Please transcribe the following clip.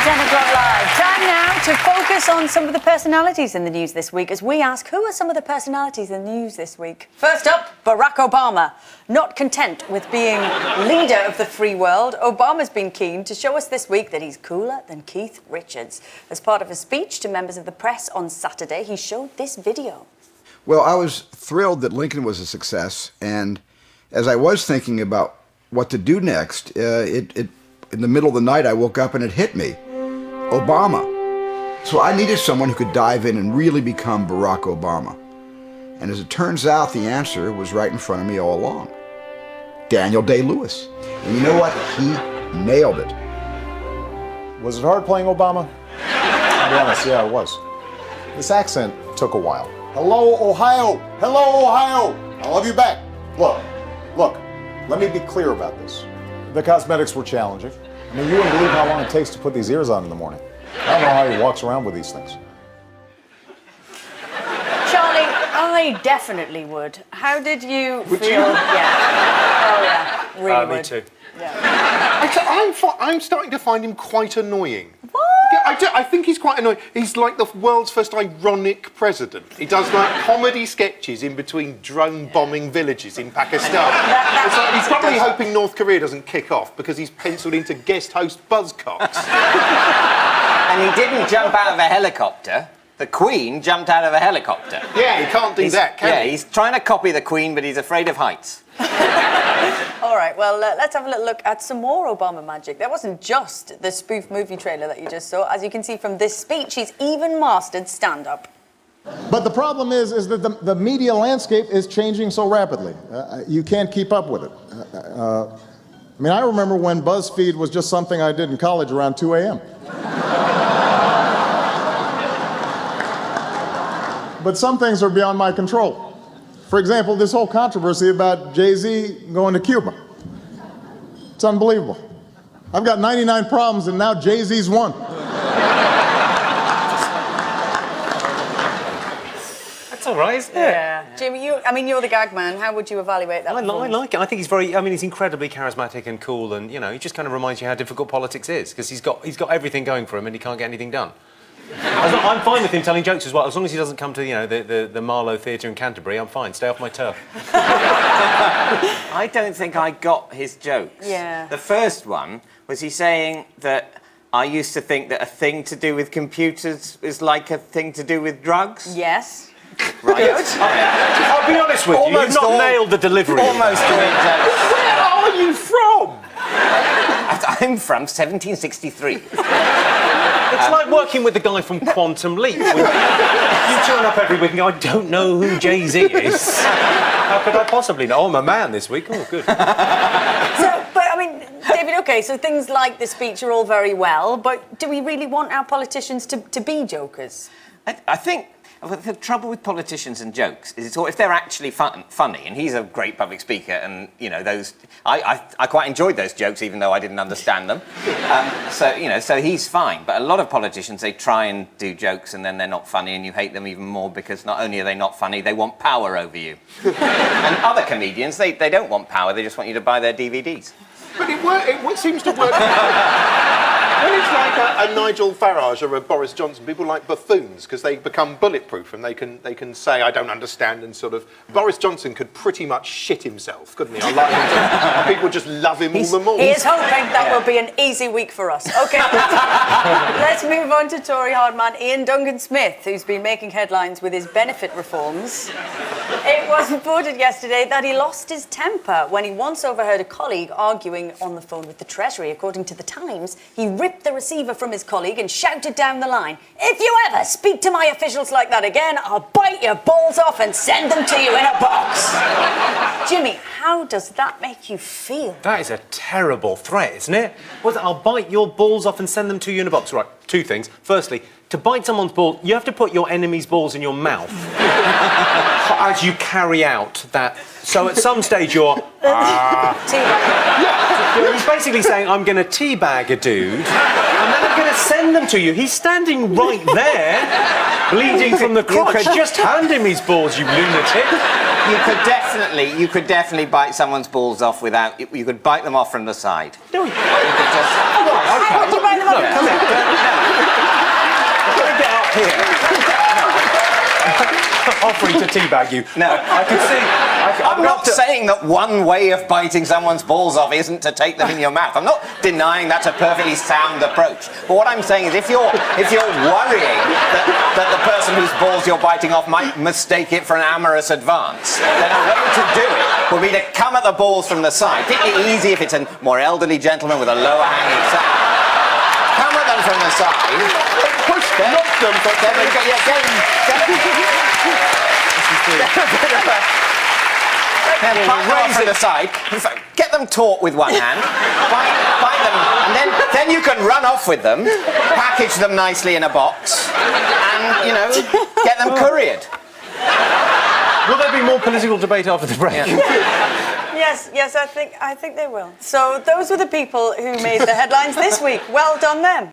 10 o'clock live. Time now to focus on some of the personalities in the news this week as we ask who are some of the personalities in the news this week. First up, Barack Obama. Not content with being leader of the free world, Obama's been keen to show us this week that he's cooler than Keith Richards. As part of a speech to members of the press on Saturday, he showed this video. Well, I was thrilled that Lincoln was a success, and as I was thinking about what to do next, in the middle of the night, I woke up and it hit me. Obama. So I needed someone who could dive in and really become Barack Obama. And as it turns out, the answer was right in front of me all along. Daniel Day-Lewis. And you know what? He nailed it. Was it hard playing Obama? I'll be honest, yeah, it was. This accent took a while. Hello, Ohio! Hello, Ohio! I love you back. Look, let me be clear about this. The cosmetics were challenging. I mean, you wouldn't believe how long it takes to put these ears on in the morning. I don't know how he walks around with these things. Charlie, I definitely would. How did you feel? You? Yeah. Oh, yeah. Really would. Me too. Yeah. I'm starting to find him quite annoying. What? Yeah, I think he's quite annoying. He's like the world's first ironic president. He does like comedy sketches in between drone bombing villages in Pakistan. It's like he's probably hoping North Korea doesn't kick off because he's penciled into guest host Buzzcocks. And he didn't jump out of a helicopter. The Queen jumped out of a helicopter. Yeah, he can't do that, can he? He's trying to copy the Queen, but he's afraid of heights. All right, well, let's have a little look at some more Obama magic. That wasn't just the spoof movie trailer that you just saw. As you can see from this speech, he's even mastered stand-up. But the problem is that the media landscape is changing so rapidly. You can't keep up with it. I mean, I remember when BuzzFeed was just something I did in college around 2 a.m. But some things are beyond my control. For example, this whole controversy about JayZ going to Cuba. It's unbelievable. I've got 99 problems and now JayZ's one. That's all right, isn't it? Yeah. Jimmy, you're the gag man. How would you evaluate that? I like it. I think he's he's incredibly charismatic and cool, and, he just kind of reminds you how difficult politics is, because he's got everything going for him and he can't get anything done. I'm fine with him telling jokes as well, as long as he doesn't come to, the Marlow Theatre in Canterbury. I'm fine. Stay off my turf. I don't think I got his jokes. Yeah. The first one was he saying that I used to think that a thing to do with computers is like a thing to do with drugs. Yes. Right. I'll be honest with you, you've not nailed the delivery. Almost all jokes. Where are you from? I'm from 1763. It's like working with the guy from Quantum Leap. You turn up every week and go, I don't know who JayZ is. How could I possibly know? Oh, I'm a man this week. Oh, good. David, OK, so things like the speech are all very well, but do we really want our politicians to be jokers? I think the trouble with politicians and jokes is if they're actually funny, and he's a great public speaker, and those I quite enjoyed those jokes even though I didn't understand them. So he's fine. But a lot of politicians, they try and do jokes and then they're not funny, and you hate them even more because not only are they not funny, they want power over you. And other comedians, they don't want power; they just want you to buy their DVDs. But it seems to work. When it's like a Nigel Farage or a Boris Johnson, people like buffoons because they become bulletproof and they can say, I don't understand, and sort of... Boris Johnson could pretty much shit himself, couldn't he? And people just love him all the more. He is hoping that will be an easy week for us. OK, let's move on to Tory hardman Ian Duncan-Smith, who's been making headlines with his benefit reforms. It was reported yesterday that he lost his temper when he once overheard a colleague arguing on the phone with the Treasury. According to The Times, he ripped the receiver from his colleague and shouted down the line, "If you ever speak to my officials like that again, I'll bite your balls off and send them to you in a box." Jimmy, how does that make you feel? That is a terrible threat, isn't it? I'll bite your balls off and send them to you in a box. Right, two things. Firstly, to bite someone's balls, you have to put your enemy's balls in your mouth as you carry out that. So at some stage you're... He's basically saying, I'm going to teabag a dude, and then I'm going to send them to you. He's standing right there, bleeding from the crotch. Just hand him his balls, you lunatic. You could definitely bite someone's balls off without... You could bite them off from the side. No, How would you bite them off? Come here. to teabag you. No. I can see. I'm not saying that one way of biting someone's balls off isn't to take them in your mouth. I'm not denying that's a perfectly sound approach. But what I'm saying is if you're worrying that the person whose balls you're biting off might mistake it for an amorous advance, then a way to do it would be to come at the balls from the side. Particularly easy if it's a more elderly gentleman with a lower hanging sack. Come at them from the side. Push them, knock them, but There we go. Yeah, bite them off from the side. In fact, get them taut with one hand, bite them, and then you can run off with them, package them nicely in a box, and get them couriered. Will there be more political debate after the break? Yes, I think they will. So those were the people who made the headlines this week. Well done them.